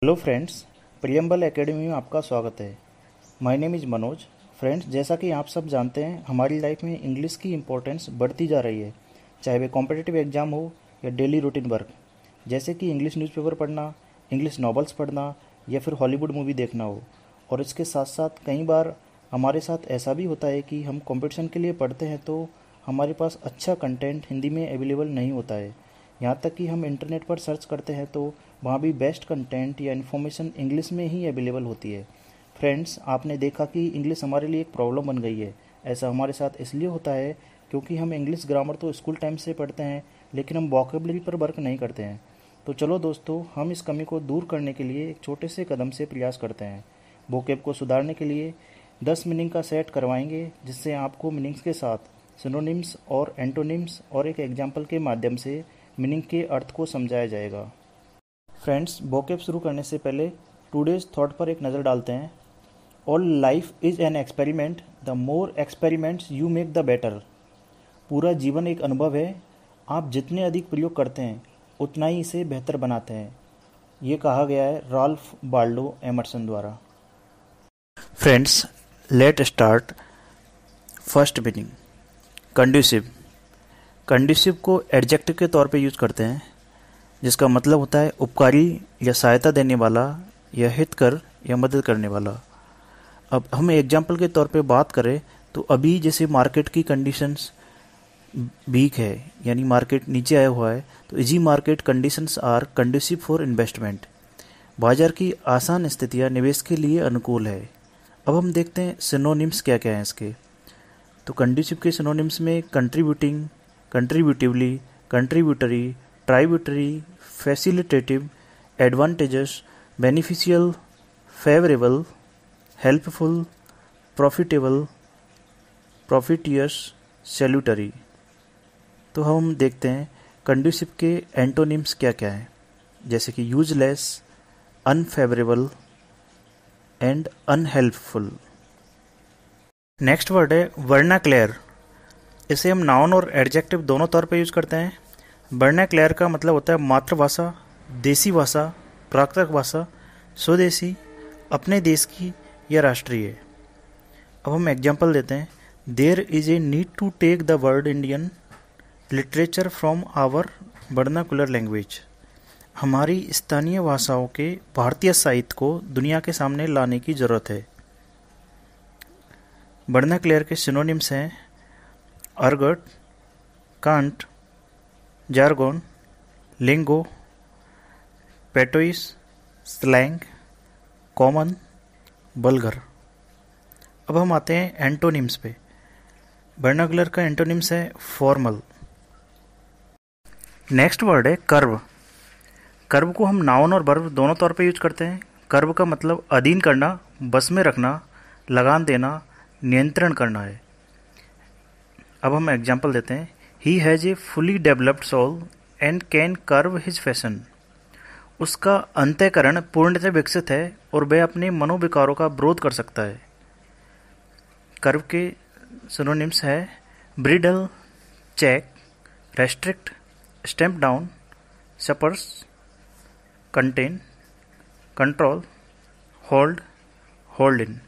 Hello friends, preamble academy में आपका स्वागत है। My name is Manoj. Friends, जैसा कि आप सब जानते हैं, हमारी लाइफ में इंग्लिश की इम्पोर्टेंस बढ़ती जा रही है, चाहे वे कॉम्पिटिटिव एग्ज़ाम हो या डेली रूटीन वर्क, जैसे कि इंग्लिश न्यूज़पेपर पढ़ना, इंग्लिश नॉवेल्स पढ़ना या फिर हॉलीवुड मूवी देखना हो। और इसके साथ साथ कई बार हमारे साथ ऐसा भी होता है कि हम कॉम्पिटिशन के लिए पढ़ते हैं तो हमारे पास अच्छा कंटेंट हिंदी में अवेलेबल नहीं होता है। यहाँ तक कि हम इंटरनेट पर सर्च करते हैं तो वहाँ भी बेस्ट कंटेंट या इन्फॉर्मेशन इंग्लिश में ही अवेलेबल होती है। फ्रेंड्स, आपने देखा कि इंग्लिश हमारे लिए एक प्रॉब्लम बन गई है। ऐसा हमारे साथ इसलिए होता है क्योंकि हम इंग्लिश ग्रामर तो स्कूल टाइम से पढ़ते हैं, लेकिन हम वोकैबुलरी पर वर्क नहीं करते हैं। तो चलो दोस्तों, हम इस कमी को दूर करने के लिए एक छोटे से कदम से प्रयास करते हैं। वोकैब को सुधारने के लिए 10 मीनिंग का सेट करवाएंगे, जिससे आपको मीनिंग्स के साथ सिनोनिम्स और एंटोनिम्स और एक एग्जाम्पल के माध्यम से मीनिंग के अर्थ को समझाया जाएगा। फ्रेंड्स, वोकैब शुरू करने से पहले टुडेज थॉट पर एक नज़र डालते हैं। All life is an experiment, the more experiments you make the better. पूरा जीवन एक अनुभव है, आप जितने अधिक प्रयोग करते हैं उतना ही इसे बेहतर बनाते हैं। ये कहा गया है राल्फ वाल्डो एमर्सन द्वारा। Friends, let start. First meaning, conducive. Conducive को एडजेक्टिव के तौर पे यूज करते हैं, जिसका मतलब होता है उपकारी या सहायता देने वाला या हितकर या मदद करने वाला। अब हम एग्जाम्पल के तौर पे बात करें तो अभी जैसे मार्केट की कंडीशंस वीक है, यानी मार्केट नीचे आया हुआ है, तो easy market conditions are conducive for investment. बाजार की आसान स्थितियाँ निवेश के लिए अनुकूल है। अब हम देखते हैं सिनोनिम्स क्या क्या हैं इसके। तो कंड्यूसिव के सिनोनिम्स में contributing, contributively, contributory, tributary, facilitative, advantageous, beneficial, favourable, helpful, profitable, propitious, salutary. तो हम देखते हैं कंड्यूसिव के एंटोनिम्स क्या क्या हैं, जैसे कि useless, unfavourable and unhelpful. Next word है वर्नाक्लेयर। इसे हम नाउन और एडजेक्टिव दोनों तौर पे यूज करते हैं। वर्नाक्लेयर का मतलब होता है मातृभाषा, देसी भाषा, प्राकृतिक भाषा, स्वदेशी, अपने देश की या राष्ट्रीय। अब हम एग्जांपल देते हैं। There is a need to take the word Indian literature from our vernacular language. हमारी स्थानीय भाषाओं के भारतीय साहित्य को दुनिया के सामने लाने की जरूरत है। वर्नाक्लेयर के सिनोनिम्स हैं argot, cant, jargon, lingo, patois, slang, common, vulgar. अब हम आते हैं एंटोनिम्स पे। वर्नाकुलर का एंटोनिम्स है फॉर्मल। नेक्स्ट वर्ड है कर्व। कर्व को हम नाउन और वर्ब दोनों तौर पे यूज करते हैं। कर्व का मतलब अधीन करना, बस में रखना, लगान देना, नियंत्रण करना है। अब हम एग्जाम्पल देते हैं। He has a fully developed soul and can curve his fashion. उसका अंतःकरण पूर्णतः विकसित है और वह अपने मनोविकारों का विरोध कर सकता है। कर्व के सिनोनिम्स है bridle, check, restrict, stamp down, suppress, contain, control, hold, hold in.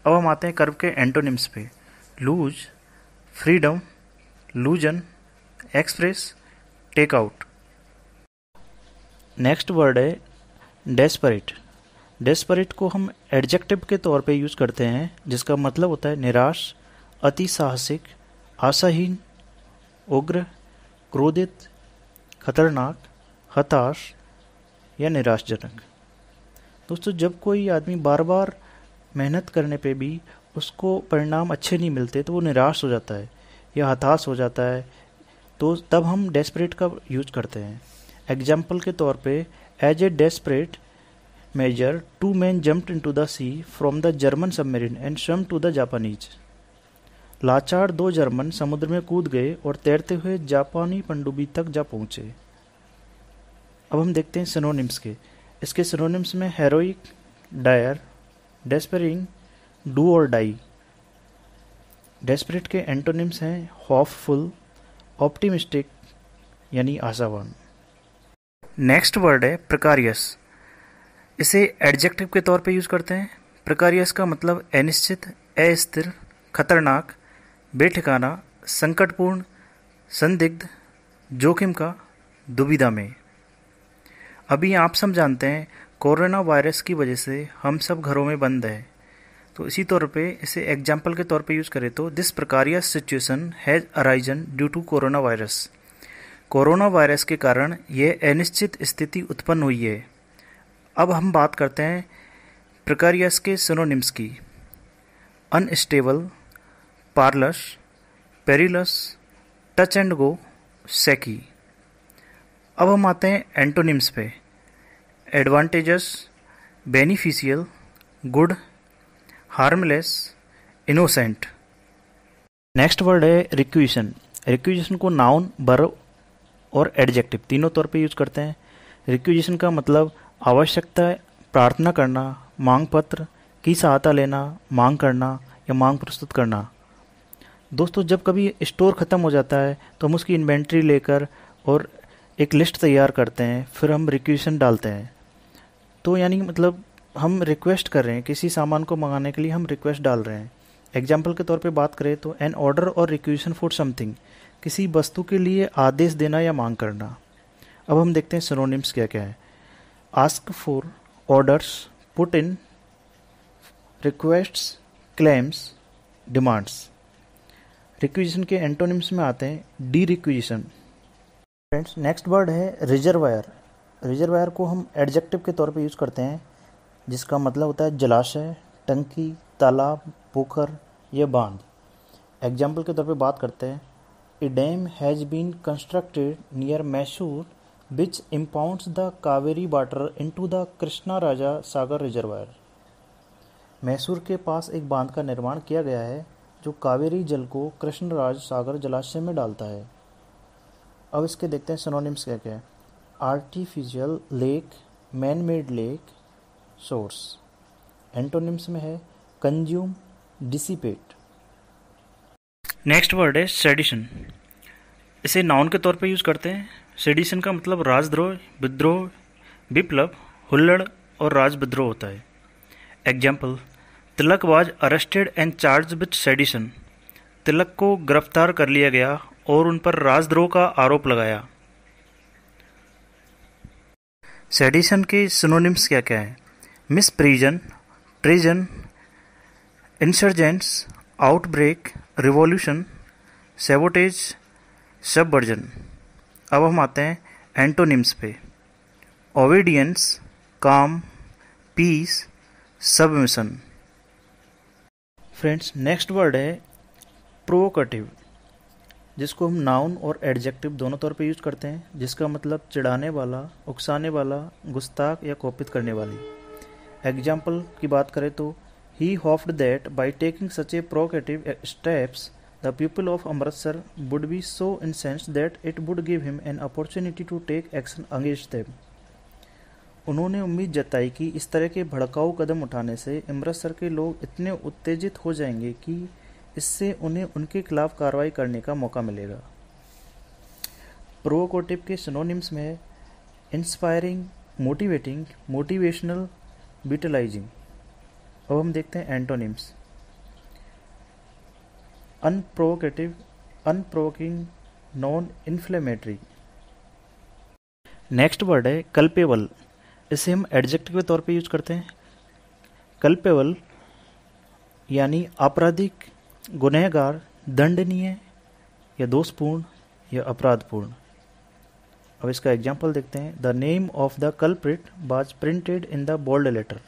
अब हम आते हैं कर्व के एंटोनिम्स पे। Loose, freedom, loosen, express, take out. Next word है डेस्परेट। डेस्परेट को हम एडजेक्टिव के तौर पे यूज करते हैं, जिसका मतलब होता है निराश, अति साहसिक, आशाहीन, उग्र, क्रोधित, खतरनाक, हताश या निराशजनक। दोस्तों, जब कोई आदमी बार बार मेहनत करने पे भी उसको परिणाम अच्छे नहीं मिलते तो वो निराश हो जाता है या हताश हो जाता है, तो तब हम डेस्परेट का यूज करते हैं। एग्जाम्पल के तौर पे, as a desperate measure 2 men jumped into the sea from the German submarine and swam to the Japanese। लाचार 2 जर्मन समुद्र में कूद गए और तैरते हुए जापानी पनडुब्बी तक जा पहुंचे। अब हम देखते हैं सिनोनिम्स के। इसके सिनोनिम्स में हेरोइक, डायर, डेस्परिंग, डू और डाई। डेस्परेट के एंटोनिम्स हैं होपफुल, ऑप्टिमिस्टिक यानी आशावान। नेक्स्ट वर्ड है प्रिकारियस। इसे एडजेक्टिव के तौर पे यूज़ करते हैं। प्रिकारियस का मतलब अनिश्चित, अस्थिर, खतरनाक, बेठिकाना, संकटपूर्ण, संदिग्ध, जोखिम का, दुविधा में। अभी आप सब जानते हैं कोरोना वायरस की वजह से हम सब घरों में बंद हैं, तो इसी तौर पे इसे एग्जाम्पल के तौर पे यूज़ करें तो this precarious situation has arisen due to corona virus. Corona virus के कारण यह अनिश्चित स्थिति उत्पन्न हुई है। अब हम बात करते हैं प्रिकारियस के सिनोनिम्स की। Unstable, parlous, perilous, touch and go, shaky. अब हम आते हैं एंटोनिम्स पे। Advantageous, beneficial, good, harmless, innocent. Next word है रिक्विजिशन। रिक्विजिशन को नाउन, वर्ब और एडजेक्टिव तीनों तौर पे यूज करते हैं। रिक्विजिशन का मतलब आवश्यकता, प्रार्थना करना, मांग पत्र की सहायता लेना, मांग करना या मांग प्रस्तुत करना। दोस्तों, जब कभी स्टोर ख़त्म हो जाता है तो हम उसकी इन्वेंट्री लेकर और एक लिस्ट तैयार करते हैं, फिर हम रिक्विजिशन डालते हैं। तो यानी मतलब हम रिक्वेस्ट कर रहे हैं, किसी सामान को मंगाने के लिए हम रिक्वेस्ट डाल रहे हैं। एग्जाम्पल के तौर पे बात करें तो एन ऑर्डर और रिक्वेशन फॉर समथिंग, किसी वस्तु के लिए आदेश देना या मांग करना। अब हम देखते हैं सिनोनिम्स क्या क्या है। Ask for, orders, put in, requests, claims, demands. Requisition के एंटोनिम्स में आते हैं D requisition. Friends, next word है रिजर्वायर। रिजर्वायर को हम एडजेक्टिव के तौर पे यूज़ करते हैं, जिसका मतलब होता है जलाशय, टंकी, तालाब, पोखर या बांध। एग्जाम्पल के तौर पे बात करते हैं, a dam has been constructed near Mysore which impounds the Kaveri water into the Krishna Raja Sagar reservoir. Mysore के पास एक बांध का निर्माण किया गया है जो कावेरी जल को कृष्णराज सागर जलाशय में डालता है। अब इसके देखते हैं सिनोनिम्स क्या क्या है। Artificial lake, man made lake, source. Antonyms में है कंज्यूम, डिसिपेट। नेक्स्ट वर्ड है सेडिशन। इसे नाउन के तौर पे यूज करते हैं। सेडिशन का मतलब राजद्रोह, विद्रोह, विप्लव, हुल्लड़ और राज विद्रोह होता है। Example, Tilak was arrested and charge with sedition. Tilak को गिरफ्तार कर लिया गया और उन पर राजद्रोह का आरोप लगाया। सेडिशन के सिनोनिम्स क्या क्या है। Misprision, treason, insurgents, outbreak, revolution, sabotage, subversion. अब हम आते हैं एंटोनिम्स पे। Obedience, calm, peace, submission. Friends, next word है प्रोवोकेटिव, जिसको हम नाउन और एडजेक्टिव दोनों तौर पे यूज करते हैं, जिसका मतलब चिढ़ाने वाला, उकसाने वाला, गुस्ताख या कोपित करने वाली। एग्जाम्पल की बात करें तो he hoped that by taking such a provocative steps the people of Amritsar would be so incensed that it would give him an opportunity to take action against them. उन्होंने उम्मीद जताई कि इस तरह के भड़काऊ कदम उठाने से अमृतसर के लोग इतने उत्तेजित हो जाएंगे कि इससे उन्हें उनके खिलाफ कार्रवाई करने का मौका मिलेगा। प्रोवोकेटिव के सिनोनिम्स में है इंस्पायरिंग, मोटिवेटिंग, मोटिवेशनल, विटलाइजिंग। अब हम देखते हैं antonyms. Unprovocative, unprovoking, non inflammatory. Next word है कल्पेबल। इसे हम एडजेक्टिव के तौर पे यूज करते हैं। कल्पेबल यानी आपराधिक, गुनहगार, दंडनीय या दोषपूर्ण या अपराधपूर्ण। अब इसका एग्जाम्पल देखते हैं। The name of the culprit was printed in the bold letter.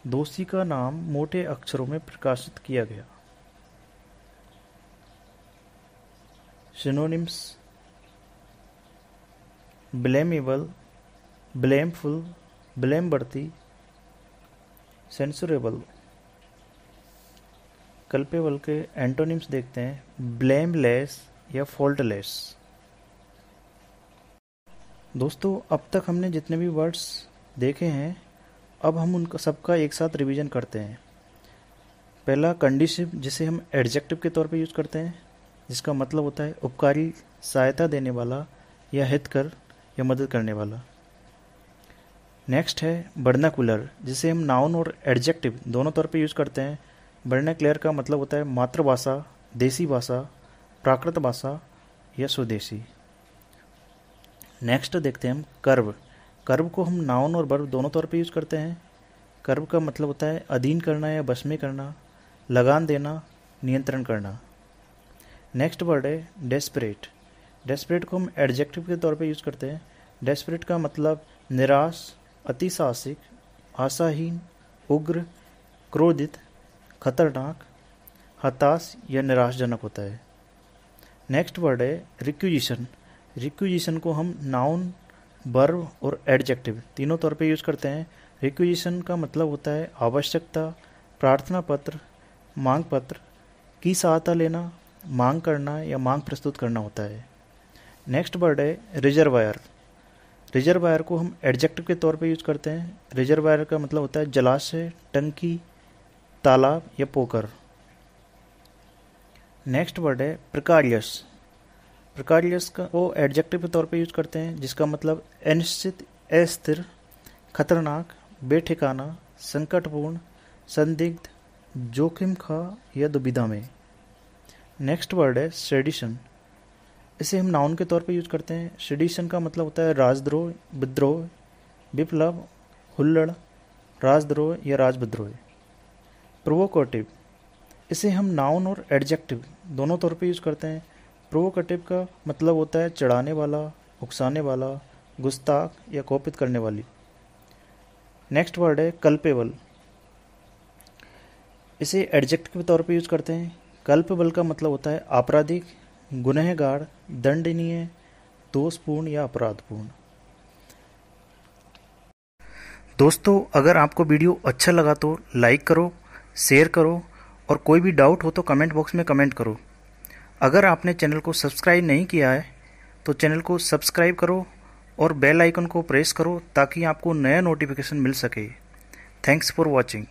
दोषी का नाम मोटे अक्षरों में प्रकाशित किया गया। Synonyms blameable, blameful, blameworthy, censurable. Culpable के एंटोनिम्स देखते हैं। ब्लेमलेस या फॉल्टलेस। दोस्तों, अब तक हमने जितने भी वर्ड्स देखे हैं, अब हम उनका सबका एक साथ रिवीजन करते हैं। पहला कंडीसिव, जिसे हम एडजेक्टिव के तौर पे यूज करते हैं, जिसका मतलब होता है उपकारी, सहायता देने वाला या हितकर या मदद करने वाला। नेक्स्ट है वर्नाकुलर, जिसे हम नाउन और एडजेक्टिव दोनों तौर पे यूज़ करते हैं। वर्नाकुलर का मतलब होता है मातृभाषा, देसी भाषा, प्राकृत भाषा या स्वदेशी। नेक्स्ट देखते हैं हम कर्व। कर्व को हम नाउन और वर्ब दोनों तौर पे यूज़ करते हैं। कर्व का मतलब होता है अधीन करना या बस में करना, लगान देना, नियंत्रण करना। नेक्स्ट वर्ड है डेस्परेट। डेस्परेट को हम एडजेक्टिव के तौर पे यूज़ करते हैं। डेस्परेट का मतलब निराश, अति साहसिक, आशाहीन, उग्र, क्रोधित, खतरनाक, हताश या निराशजनक होता है। नेक्स्ट वर्ड है रिक्विजिशन। रिक्विजिशन को हम नाउन, वर्ब और एडजेक्टिव तीनों तौर पे यूज़ करते हैं। रिक्विजिशन का मतलब होता है आवश्यकता, प्रार्थना पत्र, मांग पत्र की सहायता लेना, मांग करना या मांग प्रस्तुत करना होता है। नेक्स्ट वर्ड है रिजर्वायर। रिजर्वायर को हम एडजेक्टिव के तौर पे यूज़ करते हैं। रिजर्वायर का मतलब होता है जलाशय, टंकी, तालाब या पोखर। नेक्स्ट वर्ड है प्रिकारियस। प्रिकारियस को एडजेक्टिव के तौर पे यूज़ करते हैं, जिसका मतलब अनिश्चित, अस्थिर, खतरनाक, बेठिकाना, संकटपूर्ण, संदिग्ध, जोखिम खा या दुविधा में। नेक्स्ट वर्ड है सेडिशन। इसे हम नाउन के तौर पे यूज़ करते हैं। सेडिशन का मतलब होता है राजद्रोह, विद्रोह, विप्लव, हुल्लड़, राजद्रोह या राजविद्रोह। प्रोवोकेटिव, इसे हम नाउन और एडजेक्टिव दोनों तौर पे यूज़ करते हैं। प्रोवोकेटिव का मतलब होता है चिढ़ाने वाला, उकसाने वाला, गुस्ताख या कोपित करने वाली। नेक्स्ट वर्ड है कल्पेबल। इसे एडजेक्टिव के तौर पे यूज़ करते हैं। कल्पेबल का मतलब होता है आपराधिक, गुनहगार, दंडनीय, दोषपूर्ण या अपराधपूर्ण। दोस्तों, अगर आपको वीडियो अच्छा लगा तो लाइक करो, शेयर करो और कोई भी डाउट हो तो कमेंट बॉक्स में कमेंट करो। अगर आपने चैनल को सब्सक्राइब नहीं किया है तो चैनल को सब्सक्राइब करो और बेल आइकन को प्रेस करो ताकि आपको नया नोटिफिकेशन मिल सके। Thanks for watching.